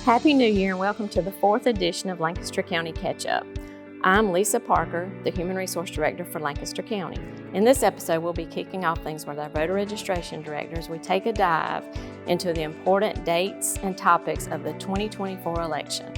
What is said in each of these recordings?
Happy New Year and welcome to the 4th edition of Lancaster County Catch Up. I'm Lisa Parker, the Human Resource Director for Lancaster County. In this episode, we'll be kicking off things with our voter registration directors. We take a dive into the important dates and topics of the 2024 election.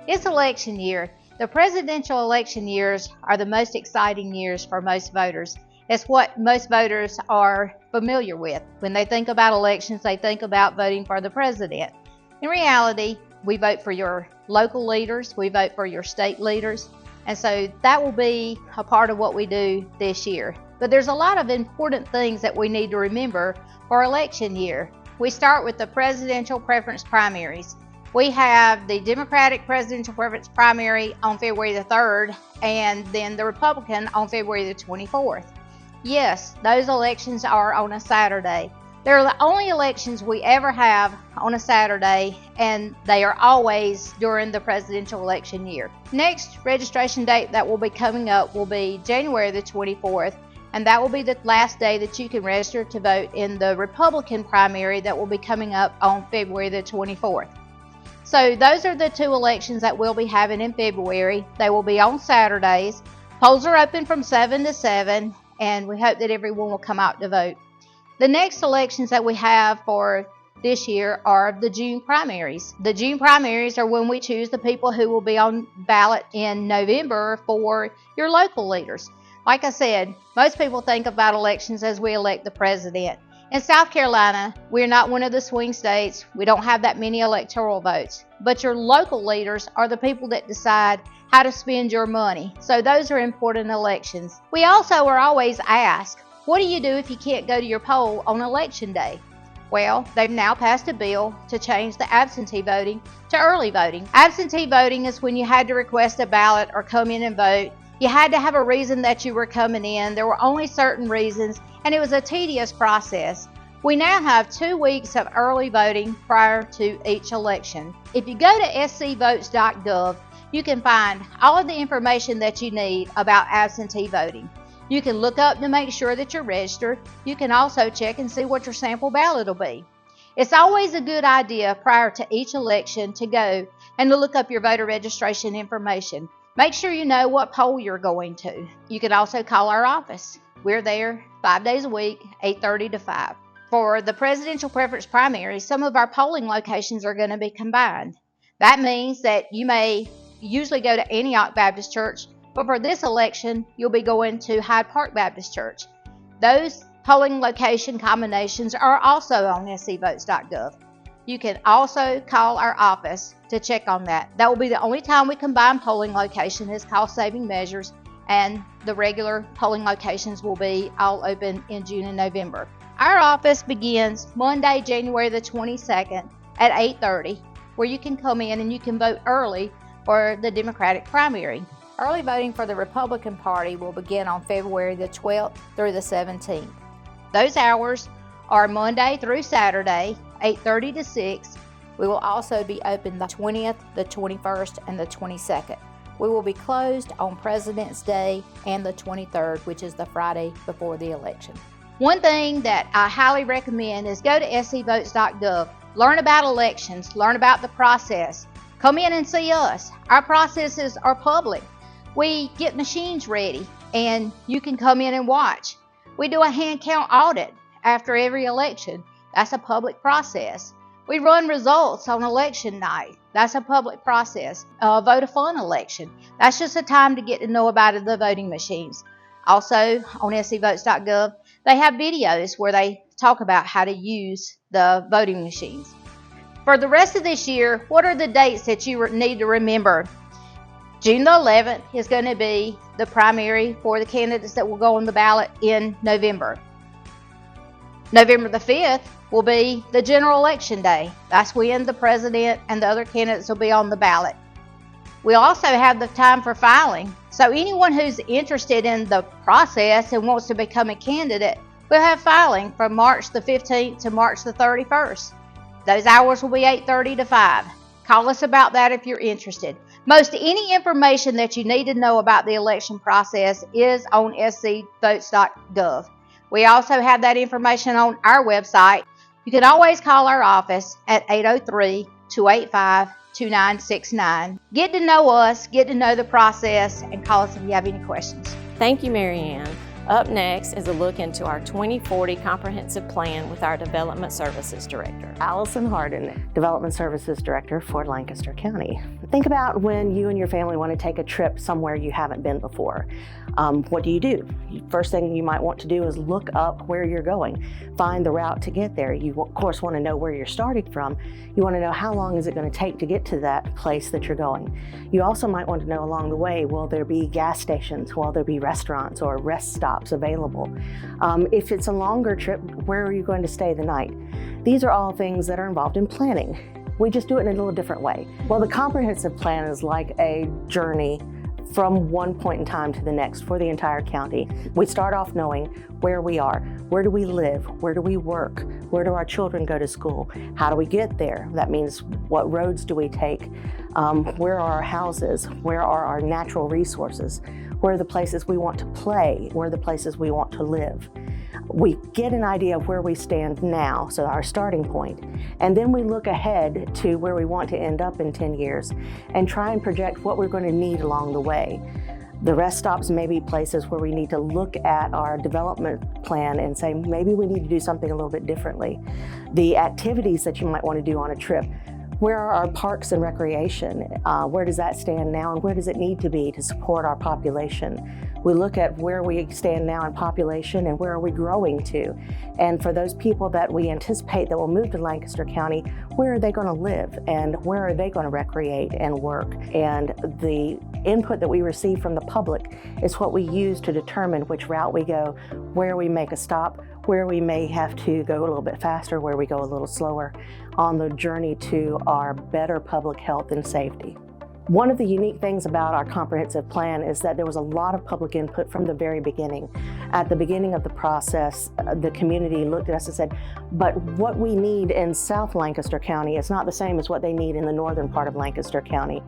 It's election year. The presidential election years are the most exciting years for most voters. It's what most voters are familiar with. When they think about elections, they think about voting for the president. In reality, we vote for your local leaders, we vote for your state leaders, and so that will be a part of what we do this year. But there's a lot of important things that we need to remember for election year. We start with the presidential preference primaries. We have the Democratic presidential preference primary on February the 3rd and then the Republican on February the 24th. Yes, those elections are on a Saturday. They're the only elections we ever have on a Saturday, and they are always during the presidential election year. Next registration date that will be coming up will be January the 24th, and that will be the last day that you can register to vote in the Republican primary that will be coming up on February the 24th. So those are the two elections that we'll be having in February. They will be on Saturdays. Polls are open from 7 to 7, and we hope that everyone will come out to vote. The next elections that we have for this year are the June primaries. The June primaries are when we choose the people who will be on ballot in November for your local leaders. Like I said, most people think about elections as we elect the president. In South Carolina, we're not one of the swing states. We don't have that many electoral votes. But your local leaders are the people that decide how to spend your money. So those are important elections. We also are always asked, what do you do if you can't go to your poll on election day? Well, they've now passed a bill to change the absentee voting to early voting. Absentee voting is when you had to request a ballot or come in and vote. You had to have a reason that you were coming in. There were only certain reasons, and it was a tedious process. We now have 2 weeks of early voting prior to each election. If you go to scvotes.gov, you can find all of the information that you need about absentee voting. You can look up to make sure that you're registered. You can also check and see what your sample ballot will be. It's always a good idea prior to each election to go and to look up your voter registration information. Make sure you know what poll you're going to. You can also call our office. We're there 5 days a week, 8:30 to 5. For the presidential preference primary, some of our polling locations are going to be combined. That means that you may usually go to Antioch Baptist Church, but for this election, you'll be going to Hyde Park Baptist Church. Those polling location combinations are also on scvotes.gov. You can also call our office to check on that. That will be the only time we combine polling location is cost-saving measures, and the regular polling locations will be all open in June and November. Our office begins Monday, January the 22nd at 8:30, where you can come in and you can vote early for the Democratic primary. Early voting for the Republican Party will begin on February the 12th through the 17th. Those hours are Monday through Saturday, 8:30 to 6. We will also be open the 20th, the 21st, and the 22nd. We will be closed on President's Day and the 23rd, which is the Friday before the election. One thing that I highly recommend is go to scvotes.gov. Learn about elections, learn about the process. Come in and see us. Our processes are public. We get machines ready, and you can come in and watch. We do a hand count audit after every election. That's a public process. We run results on election night. That's a public process. Vote-a-thon election. That's just a time to get to know about the voting machines. Also, on scvotes.gov, they have videos where they talk about how to use the voting machines. For the rest of this year, what are the dates that you need to remember? June the 11th is going to be the primary for the candidates that will go on the ballot in November. November the 5th will be the general election day. That's when the president and the other candidates will be on the ballot. We'll also have the time for filing. So anyone who's interested in the process and wants to become a candidate, we'll have filing from March the 15th to March the 31st. Those hours will be 8:30 to 5. Call us about that if you're interested. Most any information that you need to know about the election process is on scvotes.gov. We also have that information on our website. You can always call our office at 803-285 888-289-2969. Get to know us, get to know the process, and call us if you have any questions. Thank you, Mary Ann. Up next is a look into our 2040 comprehensive plan with our Development Services Director. Allison Harden, Development Services Director for Lancaster County. Think about when you and your family want to take a trip somewhere you haven't been before. What do? First thing you might want to do is look up where you're going. Find the route to get there. You, of course, want to know where you're starting from. You want to know how long is it going to take to get to that place that you're going. You also might want to know along the way, will there be gas stations? Will there be restaurants or rest stops available? If it's a longer trip, where are you going to stay the night? These are all things that are involved in planning. We just do it in a little different way. Well, the comprehensive plan is like a journey from one point in time to the next for the entire county. We start off knowing where we are. Where do we live? Where do we work? Where do our children go to school? How do we get there? That means what roads do we take? Where are our houses? Where are our natural resources? Where are the places we want to play? Where are the places we want to live? We get an idea of where we stand now, so our starting point, and then we look ahead to where we want to end up in 10 years and try and project what we're going to need along the way. The rest stops may be places where we need to look at our development plan and say, maybe we need to do something a little bit differently. The activities that you might want to do on a trip. Where are our parks and recreation? Where does that stand now, and where does it need to be to support our population? We look at where we stand now in population and where are we growing to. And for those people that we anticipate that will move to Lancaster County, where are they going to live and where are they going to recreate and work? And the input that we receive from the public is what we use to determine which route we go, where we make a stop, where we may have to go a little bit faster, where we go a little slower on the journey to our better public health and safety. One of the unique things about our comprehensive plan is that there was a lot of public input from the very beginning. At the beginning of the process, the community looked at us and said, but what we need in South Lancaster County is not the same as what they need in the northern part of Lancaster County.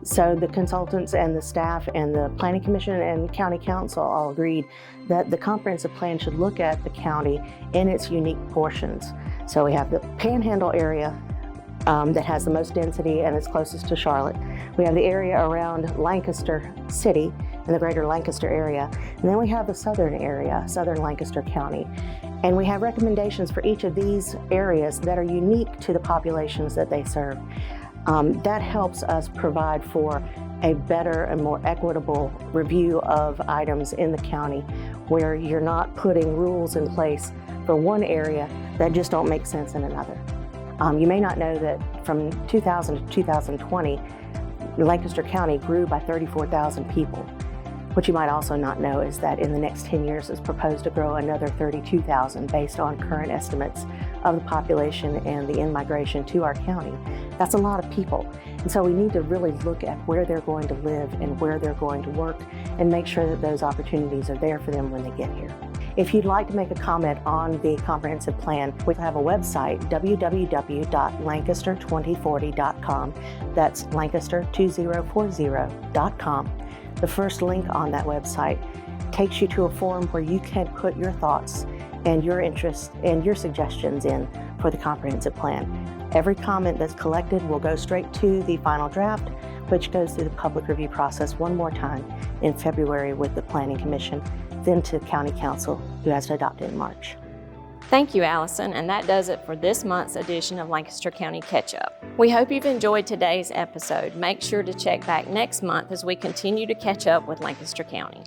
So the consultants and the staff and the Planning Commission and County Council all agreed that the comprehensive plan should look at the county in its unique portions. So we have the Panhandle area that has the most density and is closest to Charlotte. We have the area around Lancaster City and the greater Lancaster area. And then we have the southern area, southern Lancaster County. And we have recommendations for each of these areas that are unique to the populations that they serve. That helps us provide for a better and more equitable review of items in the county where you're not putting rules in place for one area that just don't make sense in another. You may not know that from 2000 to 2020, Lancaster County grew by 34,000 people. What you might also not know is that in the next 10 years it's proposed to grow another 32,000 based on current estimates of the population and the in-migration to our county. That's a lot of people. And so we need to really look at where they're going to live and where they're going to work and make sure that those opportunities are there for them when they get here. If you'd like to make a comment on the comprehensive plan, we have a website, www.lancaster2040.com. That's lancaster2040.com. The first link on that website takes you to a forum where you can put your thoughts and your interests and your suggestions in for the comprehensive plan. Every comment that's collected will go straight to the final draft, which goes through the public review process one more time in February with the Planning Commission, then to County Council, who has to adopt it in March. Thank you, Allison, and that does it for this month's edition of Lancaster County Catch Up. We hope you've enjoyed today's episode. Make sure to check back next month as we continue to catch up with Lancaster County.